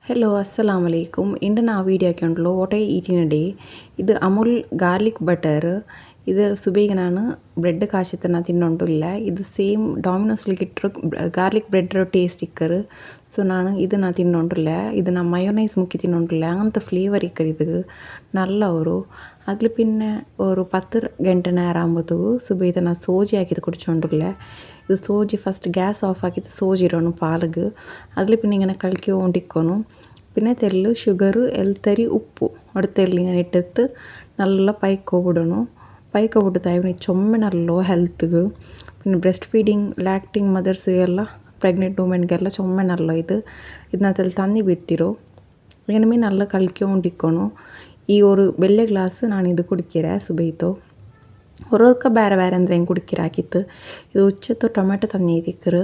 Hello, Assalamu alaikum. In the video account, what I eat in a day. This Amul garlic butter. This subigana bread kaashitana tinnontulla. This same Domino's garlic bread taste ikkar. So nanu idu na tinnontulla. Idu na mayonnaise mukki tinnontulla. Anta flavor ikkar idu. Nalla oru. Adlu pinne oru 10 ಗಂಟೆ ನೇರ ಆಂಬುದು ಸುಬೆ ಇದನ್ನು ಸೋಜಿ ಹಾಕಿದ್ದು ಕುಡಿಚೊಂಡುಲ್ಲ. ಇದು sooji first gas off ಹಾಕಿದ್ದು ಸೋಜಿ ಇರೋನು ಪಾಲಗ್ ಅದ್ಲಿ പിന്നെ ഇങ്ങനെ കളിക്കൊണ്ടിരിക്കുന്നു. പിന്നെ തെല്ല് ഷുഗർ എൽത്തരി ഉപ്പു അവിടെ തെല്ല് ഇങ്ങനെ ഇട്ടിട്ട് നല്ല പൈക്കോവിടണു. പൈക്കോവിട്ട് തായവന് ചുമ്മ നല്ലോ ಹೆಲ್ತ್ಗೆ പിന്നെ ಬ್ರೆಸ್ಟ್ ಫೀಡಿಂಗ್ ಲ್ಯಾಕ್ಟಿಂಗ್ ಮದರ್ಸ್ಗೆಲ್ಲ ಪ್ರೆಗ್ನೆಂಟ್ ವುಮೆನ್ಗೆಲ್ಲ ಚೊಮ್ಮೆ ನಲ್ಲ ಇದನ್ನ ತೆಲ್ಲಿ ತನ್ನಿ ಬಿಡ್ತಿರೋ ഇങ്ങനെ നല്ല കളിക്കൊണ്ടിരിക്കുന്നു. ಈ ஒரு ಬೆಳ್ಳೆ ಗ್ಲಾಸ್ ನಾನು ಇದು ಕುಡಿಕಿರೆ ಸುಬೈತೋ ಹೊರಕ ಬೇರೆ ಬೇರೆ ಅಂದರೆ ಹೆಂಗೆ ಕುಡಿಕಿರಾಕಿತ್ತು. ಇದು ಉಚ್ಚತ್ತು ಟೊಮೆಟೊ ತನ್ನಿದಿಕ್ಕರು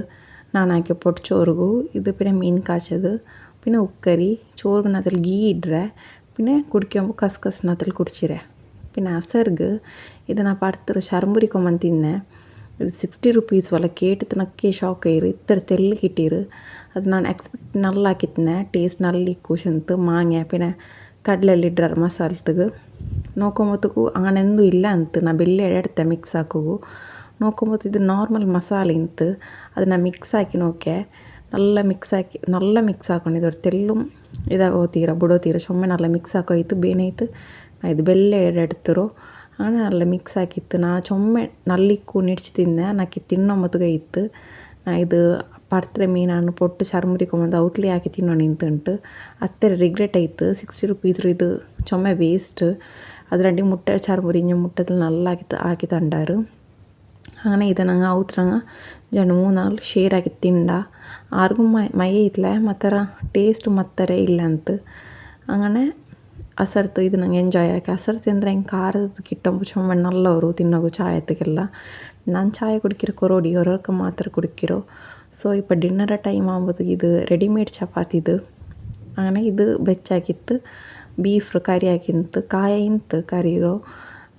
ನಾನು ಹಾಕಿ ಪೊಟ್ಟು ചോറുಗು ഇത് പിന്നെ മീൻ കാച്ചത് പിന്നെ ഉക്കരി ചോറിനകത്തിൽ ഗീ ഇಡ್ರೆ പിന്നെ കുടിക്കുമ്പോൾ കസ്കസിനകത്തിൽ കുടിച്ചിരെ. പിന്നെ അസർഗ് ഇത് ನಾನು ಪಡ್ತರು ಶರ್ಮುರಿ ಕೊಂಬಂದು ತಿನ್ನೆ. ಇದು 60 rupees ವಲ್ಲ ಕೇಟಿತ್ತು ನಕ್ಕೆ ಶಾಕ್ ಆಯಿರು ಇತ್ತರ ತೆಲ್ಲು ಕಿಟ್ಟಿರು. ಅದು ನಾನು ಎಕ್ಸ್ಪೆಕ್ಟ್ ನಲ್ಲ ಹಾಕಿತ್ತಿನೆ ಟೇಸ್ಟ್ ನಲ್ಲಿ ಕೂಶಂತು ಮಾಂಗ್ಯ പിന്നെ ಕಡಲೆಲ್ಲಿಡ್ರ ಮಸಾಲತ್ಗೆ ನೋಕೊಂಬತ್ತಗೂ ಆನೆಂದು ಇಲ್ಲ ಅಂತ ನಾ ಬೆಲ್ಲೆ ಎಡತ್ತೆ ಮಿಕ್ಸ್ ಹಾಕೋಗು ನೋಕೊಂಬತ್ತು ಇದು ನಾರ್ಮಲ್ ಮಸಾಲೆ ಇಂತು ಅದನ್ನು ಮಿಕ್ಸ್ ಹಾಕಿ ನೋಕೆ നല്ല ಮಿಕ್ಸ್ ಹಾಕೊಂಡಿದ್ದು ತೆಲ್ಲು ಇದಾಗೋತೀರ ಬಿಡೋತೀರ ಸೊಮ್ಮೆ ನಲ್ಲ ಮಿಕ್ಸ್ ಹಾಕೋಯ್ತು ಬೇನಾಯ್ತು. ನಾ ಇದು ಬೆಲ್ಲೆ ಎಡೆಡ್ತರು അങ്ങനെ നല്ല ಮಿಕ್ಸ್ ಹಾಕಿತ್ತು. ನಾ ಚೊಮ್ಮೆ ನಲ್ಲಿಕ್ಕೂ ನಿಡ್ಚಿ ತಿಂದೆ ನಾಕಿ ತಿನ್ನೊಮ್ಮತ್ತಿಗೆ ಇತ್ತು. ನಾ ಇದು ಪಡ್ತ್ರೆ ಮೀನನ್ನು ಪೊಟ್ಟು ಶರ್ಮುರಿಕೊಂಬಂದು ಔತ್ಲಿ ಹಾಕಿ ತಿನ್ನೋ ನಿಂತುಂಟು ಅತ್ತರ ರಿಗ್ರೆಟ್ ಆಯ್ತು. 60 rupees ಇದು ಚೊಮ್ಮೆ ವೇಸ್ಟ್. ಅದರಂಡಿ ಮುಟ್ಟೆ ಚರ್ಮುರಿ ಇಂಜ ಮುಟ್ಟದಲ್ಲಿ ನಲ್ಲ ಹಾಕಿ ತಂಡಾರು. അങ്ങനെ ഇത് ഞങ്ങൾ ഔത്രങ്ങ ജണ്ട് 3-4 ಶೇರ್ ಆಗಿ ತಿಂಡ ಆರ್ಗೂ ಮೈ ಇತ್ಲೆ ಮತ್ತರ ಟೇಸ್ಟ್ ಮತ್ತರ ಇಲ್ಲ ಅಂತ അങ്ങനെ ಅಸರ್ತು ಇದು ನಂಗೆ ಎಂಜಾಯ್ ಆಗಿ ಅಸರ್ತು ಅಂದರೆ ಹೆಂಗೆ ಖಾರದ ಕಿಟ್ಟಂಬು ಚೊಮ್ಮೆ ನಲ್ಲವರು ತಿನ್ನೋಗು ಚಾಯತ್ತಿಗೆಲ್ಲ. ನಾನು ಚಾಯ್ ಕುಡಿಕಿರೋ ಕೊರೋಡಿ ಹೊರಕ್ಕೆ ಮಾತ್ರ ಕುಡಿಕಿರೋ. ಸೊ ಇಪ್ಪ ಡಿನ್ನರ ಟೈಮ್ ಆಗೋದು ಇದು ರೆಡಿಮೇಡ್ ಚಪಾತಿದು അങ്ങനെ ഇത് ಬೆಚ್ಚಾಕಿತ್ತು. ಬೀಫ್ ಕರಿ ಹಾಕಿಂತು ಕಾಯ ಇಂತು ಕರಿರೋ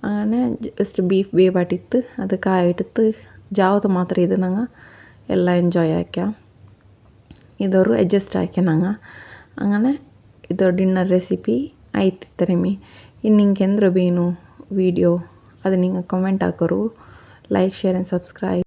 അങ്ങനെ ജസ്റ്റ് ബീഫ് ಬೇಬಾಟಿತ್ತು ಅದು ಕಾಯಿ ಇಟ್ಟಿತ್ತು ಜಾವತ್ತು ಮಾತ್ರ ಇದು ನಂಗೆ ಎಲ್ಲ ಎಂಜಾಯ್ ಆಕ್ಯ ഇതൊരു അഡ്ജസ്റ്റ് ആക്കിയ ഞങ്ങൾ അങ്ങനെ ഇത് ഡിന്നർ ರೆಸಿಪಿ ಆಯ್ತಿತ್ತಾರೆ ಮೀ. ಇನ್ನು ನಿಂಗೆ ಎಂದ್ರೆ ಬೇನು ವೀಡಿಯೋ ಅದು ನಿಂಗೆ ಕಮೆಂಟ್ ಹಾಕೋರು. Like share and subscribe.